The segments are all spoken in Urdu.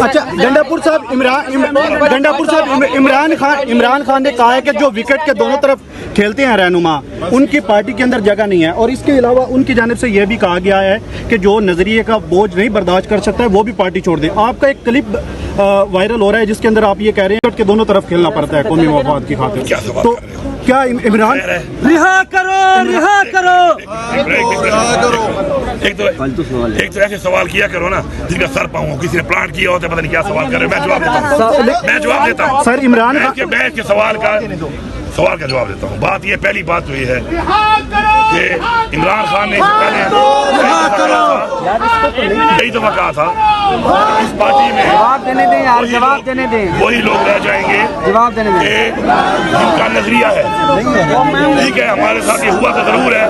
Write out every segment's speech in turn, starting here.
اچھا گنڈاپور صاحب عمران خان نے کہا ہے کہ جو وکٹ کے دونوں طرف کھیلتے ہیں رہنما ان کی پارٹی کے اندر جگہ نہیں ہے، اور اس کے علاوہ ان کی جانب سے یہ بھی کہا گیا ہے کہ جو نظریے کا بوجھ نہیں برداشت کر سکتا ہے وہ بھی پارٹی چھوڑ دے۔ آپ کا ایک کلپ وائرل ہو رہا ہے جس کے اندر آپ یہ کہہ رہے ہیں وکٹ کے دونوں طرف کھیلنا پڑتا ہے قومی مفاد کی خاطر، تو کیا عمران رہا کرو ایک تو ایسے سوال کیا کرو نا جس کا سر پاؤں کسی نے پلانٹ کیا ہوتا ہے، پتہ نہیں کیا سوال کر رہے ہیں۔ میں جواب دیتا ہوں سر عمران میں کے سوال کا جواب دیتا ہوں۔ بات یہ پہلی بات تو یہ ہے کہ عمران خان نے کئی دفعہ کہا تھا اس پارٹی میں جواب دینے دیں وہی لوگ رہ جائیں گے جن کا نظریہ ہے۔ ٹھیک ہے، ہمارے ساتھ یہ ہوا تو ضرور ہے،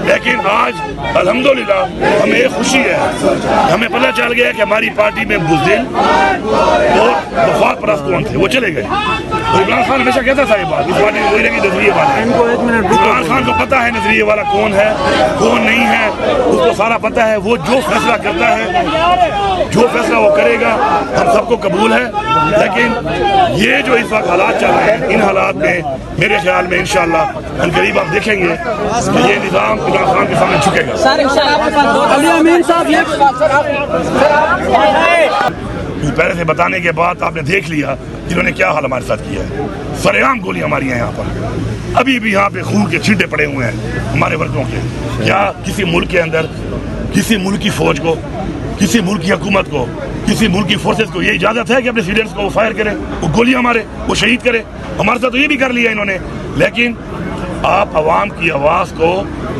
لیکن آج الحمدللہ ہمیں ایک خوشی ہے، ہمیں پتہ چل گیا کہ ہماری پارٹی میں بزدل اور مفاد پرست کون تھے، وہ چلے گئے۔ اور عمران خان ہمیشہ کہتا تھا یہ بات، اس پارٹی میں وہی لگی نظریے والا۔ عمران خان کو پتہ ہے نظریے والا کون ہے کون نہیں ہے، اس کو سارا پتہ ہے۔ وہ جو فیصلہ کرتا ہے، جو فیصلہ وہ کرے گا ہم سب کو قبول ہے، لیکن یہ جو اس وقت حالات چل رہے ہیں ان حالات میں میرے خیال میں انشاءاللہ ان قریب آپ دیکھیں گے کہ یہ نظام عمران خان کے سامنے جھکے گا۔ پہلے سے بتانے کے بعد آپ نے دیکھ لیا جنہوں نے کیا حال ہمارے ساتھ کیا ہے۔ سرعام گولیاں ماری ہیں یہاں پر، ابھی بھی یہاں پہ خون کے چھینٹے پڑے ہوئے ہیں ہمارے ورکروں کے۔ کیا کسی ملک کے اندر کسی ملک کی فوج کو، کسی ملک کی حکومت کو، کسی ملک کی فورسز کو یہ اجازت ہے کہ اپنے سٹیزنز کو وہ فائر کرے، وہ گولیاں مارے، وہ شہید کرے؟ ہمارے ساتھ تو یہ بھی کر لیا انہوں نے۔ لیکن آپ عوام کی آواز کو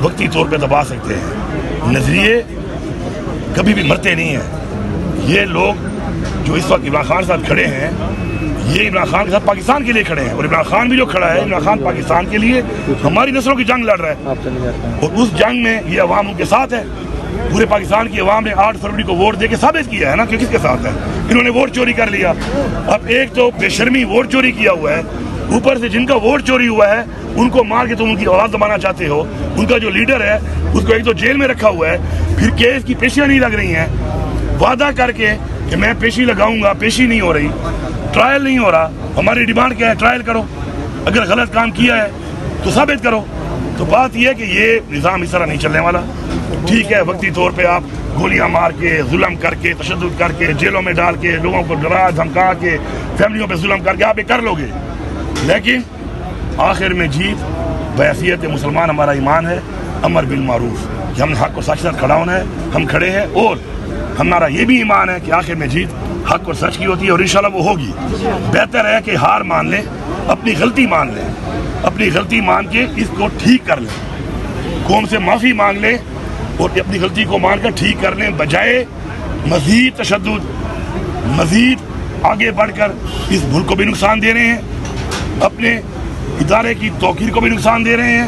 وقتی طور پہ دبا سکتے ہیں، نظریے کبھی بھی مرتے نہیں ہیں۔ یہ لوگ جو اس وقت عمران خان کے ساتھ کھڑے ہیں یہ عمران خان کے ساتھ پاکستان کے لیے کھڑے ہیں، اور عمران خان بھی جو کھڑا ہے عمران خان پاکستان کے لیے ہماری نسلوں کی جنگ لڑ رہا ہے، اور اس جنگ میں یہ عوام ان کے ساتھ ہے۔ پورے پاکستان کی عوام نے 8 فروری کو ووٹ دے کے ثابت کیا ہے نا کہ کس کے ساتھ ہے۔ انہوں نے ووٹ چوری کر لیا۔ اب ایک تو بے شرمی ووٹ چوری کیا ہوا ہے، اوپر سے جن کا ووٹ چوری ہوا ہے ان کو مار کے تم ان کی آواز دبانا چاہتے ہو۔ ان کا جو لیڈر ہے اس کو ایک تو جیل میں رکھا ہوا ہے، پھر کیس کی پیشیاں نہیں لگ رہی ہیں، وعدہ کر کے کہ میں پیشی لگاؤں گا، پیشی نہیں ہو رہی، ٹرائل نہیں ہو رہا۔ ہماری ڈیمانڈ کیا ہے؟ ٹرائل کرو، اگر غلط کام کیا ہے تو ثابت کرو۔ تو بات یہ ہے کہ یہ نظام اس طرح نہیں چلنے والا۔ ٹھیک ہے، وقتی طور پہ آپ گولیاں مار کے، ظلم کر کے، تشدد کر کے، جیلوں میں ڈال کے، لوگوں کو ڈرا دھمکا کے، فیملیوں پہ ظلم کر کے آپ یہ کر لو گے، لیکن آخر میں جیت بحیثیت مسلمان ہمارا ایمان ہے امر بالمعروف کہ ہم نے حق کو سچ ساتھ کھڑا ہونا ہے، ہم کھڑے ہیں، اور ہمارا یہ بھی ایمان ہے کہ آخر میں جیت حق اور سچ کی ہوتی ہے، اور انشاءاللہ وہ ہوگی۔ بہتر ہے کہ ہار مان لیں، اپنی غلطی مان لیں، اپنی غلطی مان کے اس کو ٹھیک کر لیں، قوم سے معافی مانگ لیں اور اپنی غلطی کو مان کر ٹھیک کر لیں، بجائے مزید تشدد، مزید آگے بڑھ کر اس ملک کو بھی نقصان دے رہے ہیں، اپنے ادارے کی توقیر کو بھی نقصان دے رہے ہیں،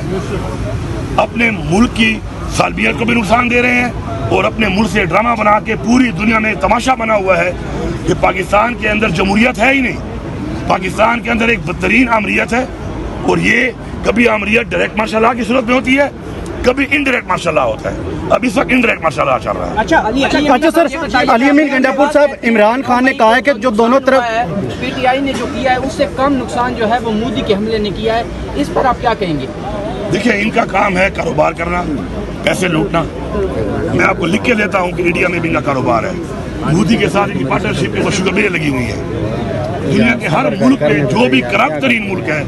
اپنے ملک کی سالمیت کو بھی نقصان دے رہے ہیں، اور اپنے ملک سے ڈرامہ بنا کے پوری دنیا میں تماشا بنا ہوا ہے کہ پاکستان کے اندر جمہوریت ہے ہی نہیں، پاکستان کے اندر ایک بدترین آمریت ہے، اور یہ کبھی آمریت ڈائریکٹ مارشل لا کی صورت میں ہوتی ہے، کبھی انڈائریکٹ مارشل لا ہوتا ہے۔ اب اس وقت انڈائریکٹ مارشل لا چل رہا ہے۔ اچھا سر، علی امین گنڈاپور صاحب عمران خان نے کہا ہے کہ جو دونوں طرف پی ٹی آئی نے جو کیا ہے اس سے کم نقصان جو ہے وہ مودی کے حملے نے کیا ہے، اس پر آپ کیا کہیں گے؟ دیکھیں، ان کا کام ہے کاروبار کرنا، پیسے لوٹنا۔ میں آپ کو لکھ کے لیتا ہوں کہ انڈیا میں بھی ان کا کاروبار ہے، مودی کے ساتھ ان کی پارٹنرشپ کے وہ شوگر میلیں لگی ہوئی ہیں۔ دنیا کے ہر ملک میں جو بھی کرپٹ ترین ملک ہے،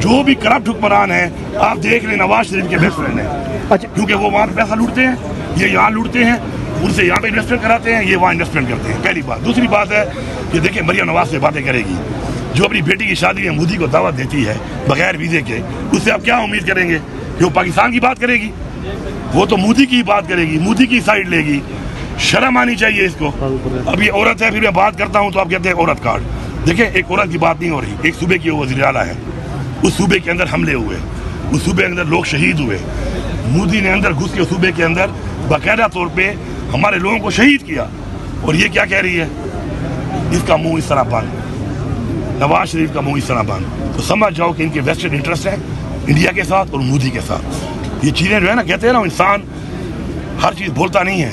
جو بھی کرپٹ حکمران ہیں، آپ دیکھ لیں نواز شریف کے بیسٹ فرینڈ ہیں، کیونکہ وہ وہاں پہ پیسہ لوٹتے ہیں، یہ یہاں لوٹتے ہیں، ان سے یہاں پہ انویسٹمنٹ کراتے ہیں، یہ وہاں انویسٹمنٹ کرتے ہیں۔ پہلی بات۔ دوسری بات ہے کہ دیکھیں مریم نواز سے باتیں کرے گی، جو اپنی بیٹی کی شادی میں مودی کو دعوت دیتی ہے بغیر ویزے کے، اس سے آپ کیا امید کریں گے کہ وہ پاکستان کی بات کرے گی؟ وہ تو مودی کی بات کرے گی، مودی کی سائڈ لے گی۔ شرم آنی چاہیے اس کو۔ اب یہ عورت ہے، پھر میں بات کرتا ہوں تو آپ کہتے ہیں عورت کارڈ۔ دیکھیں، ایک عورت کی بات نہیں ہو رہی، ایک صوبے کی وزیر اعلیٰ ہے، اس صوبے کے اندر حملے ہوئے، اس صوبے کے اندر لوگ شہید ہوئے، مودی نے اندر گھس کے صوبے کے اندر باقاعدہ طور پہ ہمارے لوگوں کو شہید کیا، اور یہ کیا کہہ رہی ہے؟ اس کا منہ اس طرح بند، نواز شریف کا منہ اس طرح بند۔ تو سمجھ جاؤ کہ ان کے ویسٹڈ انٹرسٹ ہیں انڈیا کے ساتھ اور مودی کے ساتھ۔ یہ چیزیں جو ہے نا، کہتے ہیں نا انسان ہر چیز بولتا نہیں ہے،